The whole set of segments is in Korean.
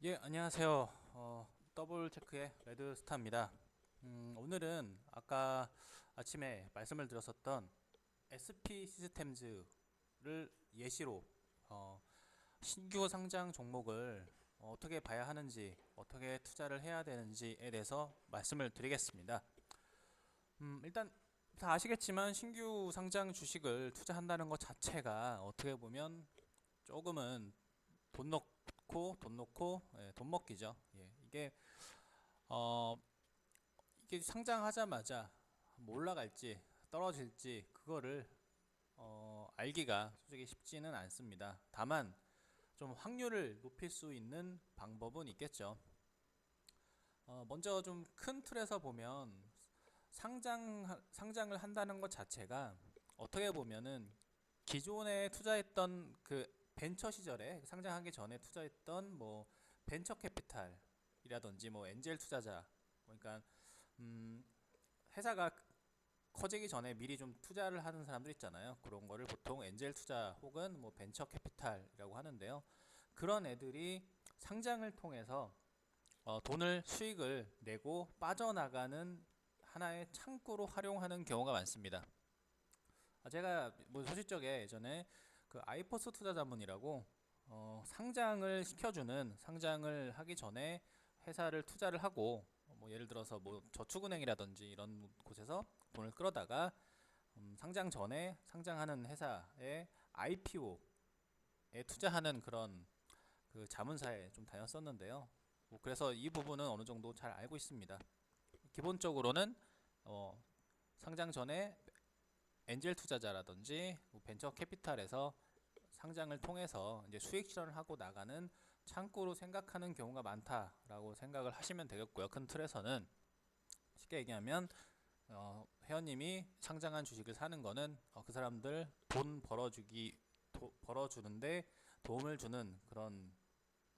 예, 안녕하세요. 더블 체크의 레드스타입니다. 오늘은 아까 아침에 말씀을 드렸었던 SP 시스템즈를 예시로 신규 상장 종목을 어떻게 봐야 하는지, 어떻게 투자를 해야 되는지에 대해서 말씀을 드리겠습니다. 일단 다 아시겠지만 신규 상장 주식을 투자한다는 것 자체가 어떻게 보면 조금은 돈 놓고 예, 돈 먹기죠. 예, 어 이게 상장하자마자 뭐 올라갈지 떨어질지 그거를 알기가 솔직히 쉽지는 않습니다. 다만 좀 확률을 높일 수 있는 방법은 있겠죠. 먼저 좀 큰 틀에서 보면 상장을 한다는 것 자체가 어떻게 보면은 기존에 투자했던 그 벤처 시절에 상장하기 전에 투자했던 뭐 벤처 캐피탈이라든지 뭐 엔젤 투자자, 그러니까 음 회사가 커지기 전에 미리 좀 투자를 하는 사람들 있잖아요. 그런 거를 보통 엔젤 투자 혹은 뭐 벤처 캐피탈이라고 하는데요. 그런 애들이 상장을 통해서 돈을 수익을 내고 빠져나가는 하나의 창구로 활용하는 경우가 많습니다. 제가 뭐 소식적에 예전에 그 아이포스 투자자문이라고 상장을 시켜주는, 상장을 하기 전에 회사를 투자를 하고 뭐 예를 들어서 뭐 저축은행이라든지 이런 곳에서 돈을 끌어다가 상장 전에 상장하는 회사의 IPO에 투자하는 그런 그 자문사에 좀 다녔었는데요. 뭐 그래서 이 부분은 어느 정도 잘 알고 있습니다. 기본적으로는 어, 상장 전에 엔젤 투자자라든지 뭐 벤처 캐피탈에서 상장을 통해서 이제 수익 실현을 하고 나가는 창구로 생각하는 경우가 많다라고 생각을 하시면 되겠고요. 큰 틀에서는 쉽게 얘기하면 회원님이 상장한 주식을 사는 거는 그 사람들 돈 벌어주는데 도움을 주는 그런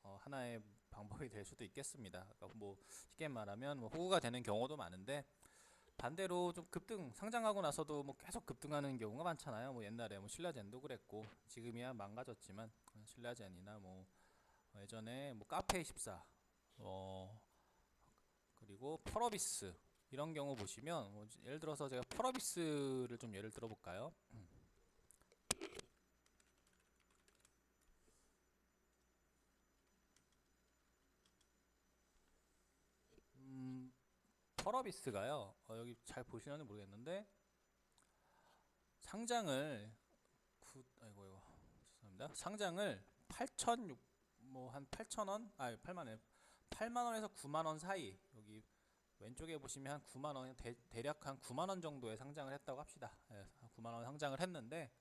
하나의 방법이 될 수도 있겠습니다. 그러니까 뭐 쉽게 말하면 뭐 호구가 되는 경우도 많은데, 반대로 좀 상장하고 나서도 뭐 계속 급등하는 경우가 많잖아요. 뭐 옛날에 뭐 신라젠도 그랬고 지금이야 망가졌지만 신라젠이나 뭐 예전에 뭐 카페24 어 그리고 펄어비스 이런 경우 보시면 뭐 예를 들어서 제가 펄어비스를 좀 예를 들어 볼까요? 펄어비스가요. 여기 잘 보시는지 모르겠는데 상장을 아이고 이거 죄송합니다. 상장을 8천 뭐한 8천 원, 8만 원, 8만 원에서 9만 원 사이, 여기 왼쪽에 보시면 한 9만 원, 대략 한 9만 원 정도에 상장을 했다고 합시다. 예, 9만 원 상장을 했는데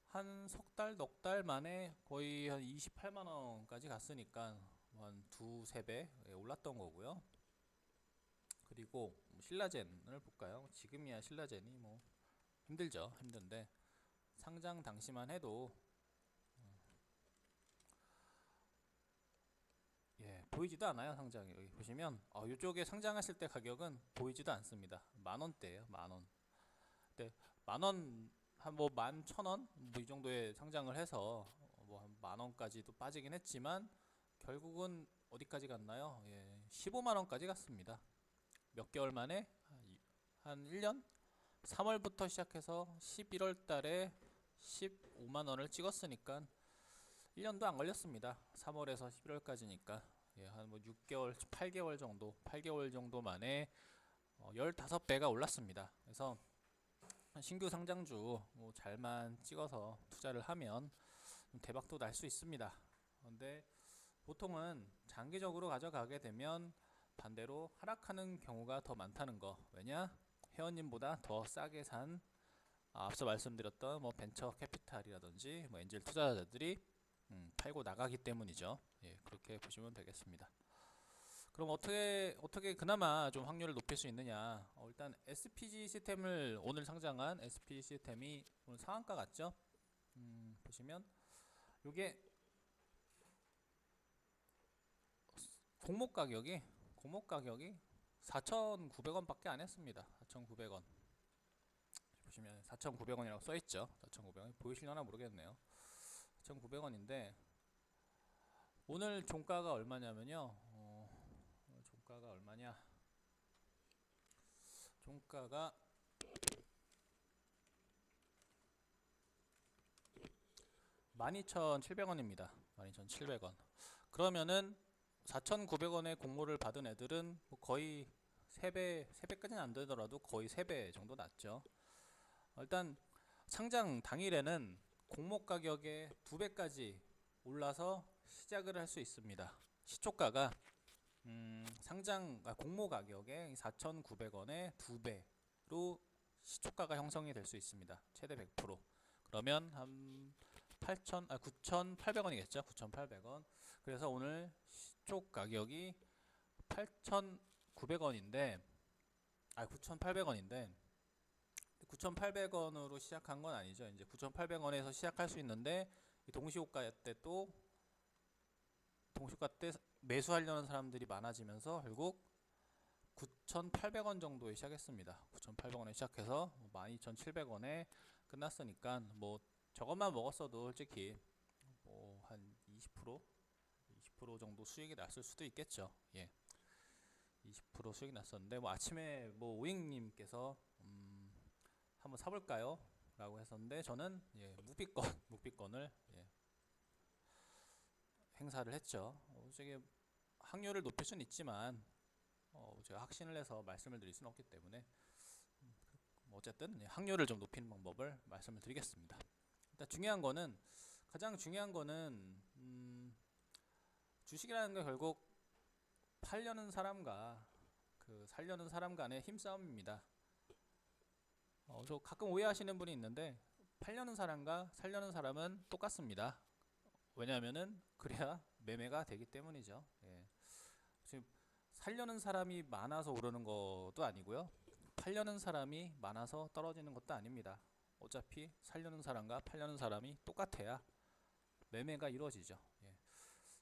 한 석 달, 넉 달 만에 거의 한 28만 원까지 갔으니까 한 두세 배 올랐던 거고요. 그리고 신라젠을 볼까요? 지금이야 신라젠이 뭐 힘들죠, 힘든데 상장 당시만 해도 예, 보이지도 않아요, 상장이. 여기 보시면 이쪽에 상장했을 때 가격은 보이지도 않습니다. 만 원대예요, 만 원. 근데 만 원, 한 뭐 만 천 원, 뭐 이 정도에 상장을 해서 뭐 한 만 원까지도 빠지긴 했지만 결국은 어디까지 갔나요? 예, 15만 원까지 갔습니다. 몇 개월 만에 한 1년? 3월부터 시작해서 11월 달에 15만 원을 찍었으니까 1년도 안 걸렸습니다. 3월에서 11월까지니까 예, 한 뭐 6개월, 8개월 정도, 8개월 정도 만에 15배가 올랐습니다. 그래서 신규 상장주 뭐 잘만 찍어서 투자를 하면 대박도 날 수 있습니다. 그런데 보통은 장기적으로 가져가게 되면 반대로 하락하는 경우가 더 많다는 거. 왜냐? 회원님보다 더 싸게 산 앞서 말씀드렸던 뭐 벤처 캐피탈이라든지 뭐 엔젤 투자자들이 팔고 나가기 때문이죠. 예, 그렇게 보시면 되겠습니다. 그럼 어떻게 그나마 좀 확률을 높일 수 있느냐? 일단 SPG 시스템을 오늘 상장한 SPG 시스템이 오늘 상한가 같죠? 보시면 이게 공모 가격이 공모 가격이 4,900원밖에 안 했습니다. 4,900원. 보시면 4,900원이라고 써 있죠. 4,900원 보이시려나 모르겠네요. 4,900원인데 오늘 종가가 얼마냐면요. 오늘 종가가 얼마냐? 종가가 12,700원입니다. 12,700원. 그러면은 4,900원의 공모를 받은 애들은 뭐 거의 3배까지는 안 되더라도 거의 3배 정도 낮죠. 일단 상장 당일에는 공모 가격의 2배까지 올라서 시작을 할 수 있습니다. 시초가가 공모 가격의 4,900원의 2배로 시초가가 형성이 될 수 있습니다. 최대 100%. 그러면 한 9,800원이겠죠. 9,800원. 그래서 오늘 시초 가격이 8,900원인데, 9,800원인데, 9,800원으로 시작한 건 아니죠. 이제 9,800원에서 시작할 수 있는데, 동시호가 때 매수하려는 사람들이 많아지면서 결국 9,800원 정도에 시작했습니다. 9,800원에 시작해서 12,700원에 끝났으니까 뭐 저것만 먹었어도 솔직히 뭐 한 20% 정도 수익이 났을 수도 있겠죠. 예. 20% 수익이 났었는데 뭐 아침에 뭐 오잉님께서 한번 사볼까요? 라고 했었는데 저는 예, 묵비권을 예, 행사를 했죠. 저게 확률을 높일 수는 있지만 제가 확신을 해서 말씀을 드릴 수는 없기 때문에 뭐 어쨌든 예, 확률을 좀 높이는 방법을 말씀을 드리겠습니다. 일단 가장 중요한 거는 주식이라는 게 결국 팔려는 사람과 그 살려는 사람 간의 힘싸움입니다. 저 가끔 오해하시는 분이 있는데 팔려는 사람과 살려는 사람은 똑같습니다. 왜냐하면은 그래야 매매가 되기 때문이죠. 예. 지금 살려는 사람이 많아서 오르는 것도 아니고요. 팔려는 사람이 많아서 떨어지는 것도 아닙니다. 어차피 살려는 사람과 팔려는 사람이 똑같아야 매매가 이루어지죠. 예.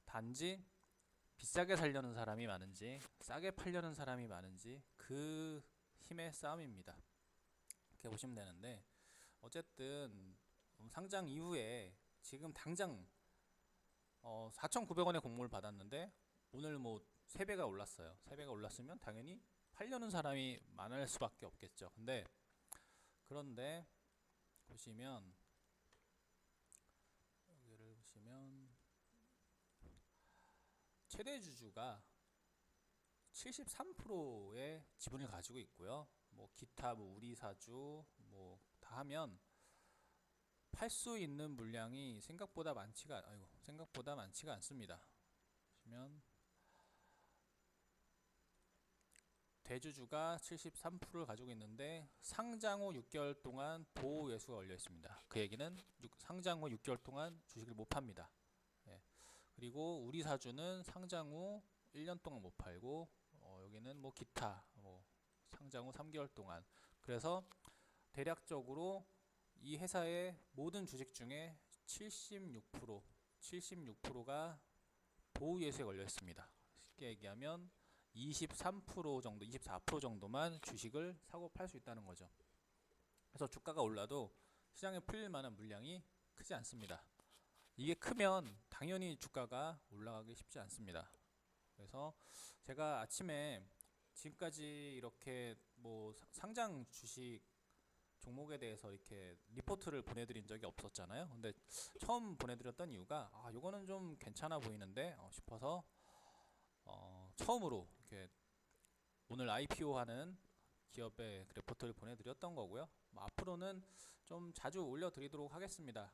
단지 비싸게 살려는 사람이 많은지 싸게 팔려는 사람이 많은지 그 힘의 싸움입니다. 이렇게 보시면 되는데 어쨌든 상장 이후에 지금 당장 4,900원의 공모를 받았는데 오늘 뭐 3배가 올랐어요. 3배가 올랐으면 당연히 팔려는 사람이 많을 수밖에 없겠죠. 그런데 보시면 여기를 보시면 최대 주주가 73%의 지분을 가지고 있고요. 뭐 기타 뭐 우리사주 뭐 다 하면 팔 수 있는 물량이 생각보다 많지가 않습니다. 보시면 대주주가 73%를 가지고 있는데 상장 후 6개월 동안 보호 예수가 걸려 있습니다. 그 얘기는 상장 후 6개월 동안 주식을 못 팝니다. 예. 그리고 우리 사주는 상장 후 1년 동안 못 팔고 여기는 뭐 기타 뭐 상장 후 3개월 동안. 그래서 대략적으로 이 회사의 모든 주식 중에 76%가 보호 예수에 걸려 있습니다. 쉽게 얘기하면 23% 정도, 24% 정도만 주식을 사고 팔 수 있다는 거죠. 그래서 주가가 올라도 시장에 풀릴 만한 물량이 크지 않습니다. 이게 크면 당연히 주가가 올라가기 쉽지 않습니다. 그래서 제가 아침에 지금까지 이렇게 뭐 상장 주식 종목에 대해서 이렇게 리포트를 보내드린 적이 없었잖아요. 근데 처음 보내드렸던 이유가 요거는 좀 괜찮아 보이는데 싶어서 처음으로 이렇게 오늘 IPO 하는 기업의 리포트를 보내드렸던 거고요. 앞으로는 좀 자주 올려드리도록 하겠습니다.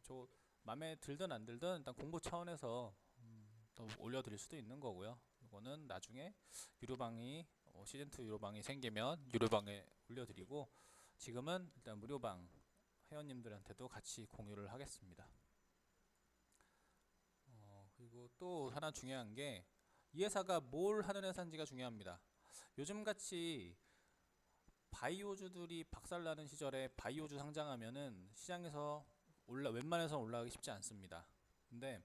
저 마음에 들든 안 들든 일단 공부 차원에서 또 올려드릴 수도 있는 거고요. 이거는 나중에 유료방이 시즌2 유료방이 생기면 유료방에 올려드리고 지금은 일단 무료방 회원님들한테도 같이 공유를 하겠습니다. 그리고 또 하나 중요한 게 이 회사가 뭘 하는 회사인지가 중요합니다. 요즘같이 바이오주들이 박살나는 시절에 바이오주 상장하면은 시장에서 웬만해서 올라가기 쉽지 않습니다. 근데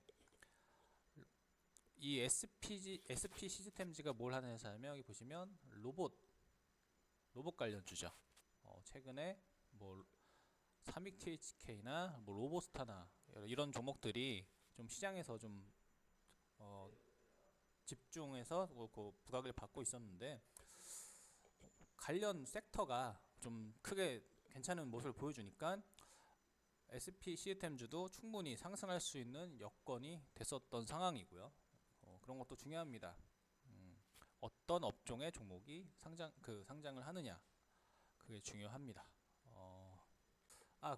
이 SP 시스템즈가 뭘 하는 회사냐면 여기 보시면 로봇 관련주죠. 최근에 뭐 삼익 THK나 뭐 로보스타나 이런 종목들이 좀 시장에서 좀 집중해서 그 부각을 받고 있었는데 관련 섹터가 좀 크게 괜찮은 모습을 보여주니까 SP 시스템주도 충분히 상승할 수 있는 여건이 됐었던 상황이고요. 그런 것도 중요합니다. 어떤 업종의 종목이 상장을 하느냐, 그게 중요합니다.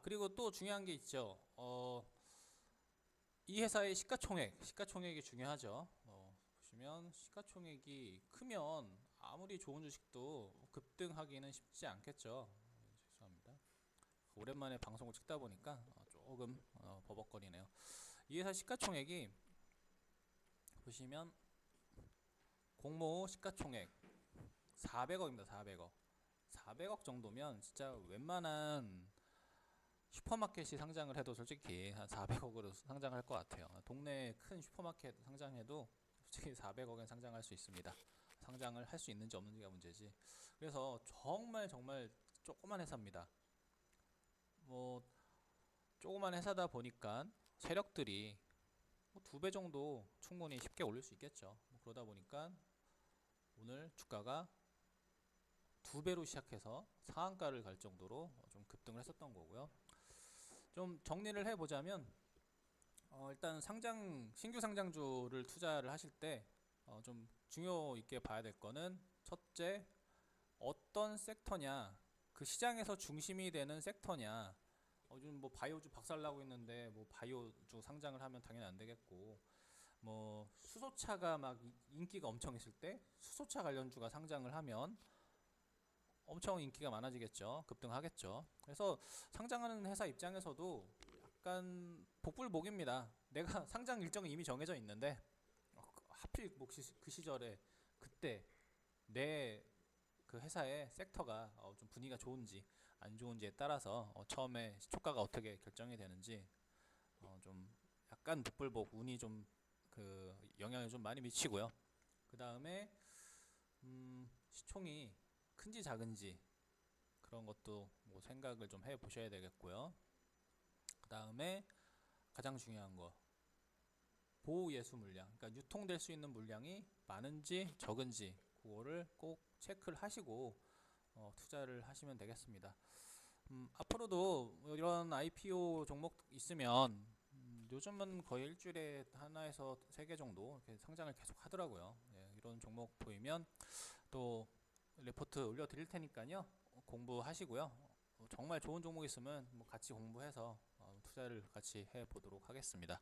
그리고 또 중요한 게 있죠. 이 회사의 시가총액이 중요하죠. 보시면 시가총액이 크면 아무리 좋은 주식도 급등하기는 쉽지 않겠죠. 죄송합니다. 오랜만에 방송을 찍다 보니까 조금 버벅거리네요. 이 회사 시가총액이 보시면 공모 시가총액 400억입니다. 400억 정도면 진짜 웬만한 슈퍼마켓이 상장을 해도 솔직히 한 400억으로 상장할 것 같아요. 동네 큰 슈퍼마켓 상장해도 솔직히 400억엔 상장할 수 있습니다. 상장을 할 수 있는지 없는지가 문제지. 그래서 정말 조그만 회사입니다. 뭐 조그만 회사다 보니까 세력들이 뭐 2배 정도 충분히 쉽게 올릴 수 있겠죠. 그러다 보니까 오늘 주가가 2배로 시작해서 상한가를 갈 정도로 좀 급등을 했었던 거고요. 좀 정리를 해보자면 일단 신규 상장주를 투자를 하실 때 좀 중요 있게 봐야 될 거는 첫째, 어떤 섹터냐, 그 시장에서 중심이 되는 섹터냐. 요즘 뭐 바이오주 박살나고 있는데 뭐 바이오주 상장을 하면 당연히 안 되겠고, 뭐 수소차가 막 인기가 엄청 있을 때 수소차 관련주가 상장을 하면 엄청 인기가 많아지겠죠. 급등하겠죠. 그래서 상장하는 회사 입장에서도 약간 복불복입니다. 내가 상장 일정이 이미 정해져 있는데 하필 뭐 그 시절에 그때 내 그 회사의 섹터가 좀 분위기가 좋은지 안 좋은지에 따라서 처음에 시초가가 어떻게 결정이 되는지 좀 약간 복불복 운이 좀 그 영향을 좀 많이 미치고요. 그 다음에 시총이 큰지 작은지 그런 것도 뭐 생각을 좀 해 보셔야 되겠고요. 그 다음에 가장 중요한 거, 보호 예수 물량, 그러니까 유통될 수 있는 물량이 많은지 적은지 그거를 꼭 체크를 하시고 투자를 하시면 되겠습니다. 앞으로도 이런 IPO 종목 있으면 요즘은 거의 일주일에 하나에서 3개 정도 이렇게 상장을 계속 하더라고요. 이런 종목 보이면 또 레포트 올려드릴 테니까요. 공부하시고요. 정말 좋은 종목 있으면 뭐 같이 공부해서 투자를 같이 해보도록 하겠습니다.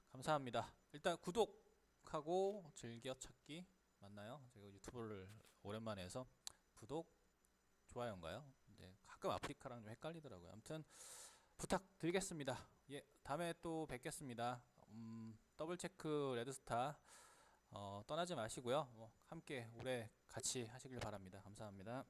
감사합니다. 일단 구독하고 즐겨찾기 맞나요? 제가 유튜브를 오랜만에 해서 구독, 좋아요인가요? 가끔 아프리카랑 좀 헷갈리더라고요. 아무튼 부탁드리겠습니다. 다음에 또 뵙겠습니다. 더블체크 레드스타 떠나지 마시고요. 함께 오래 같이 하시길 바랍니다. 감사합니다.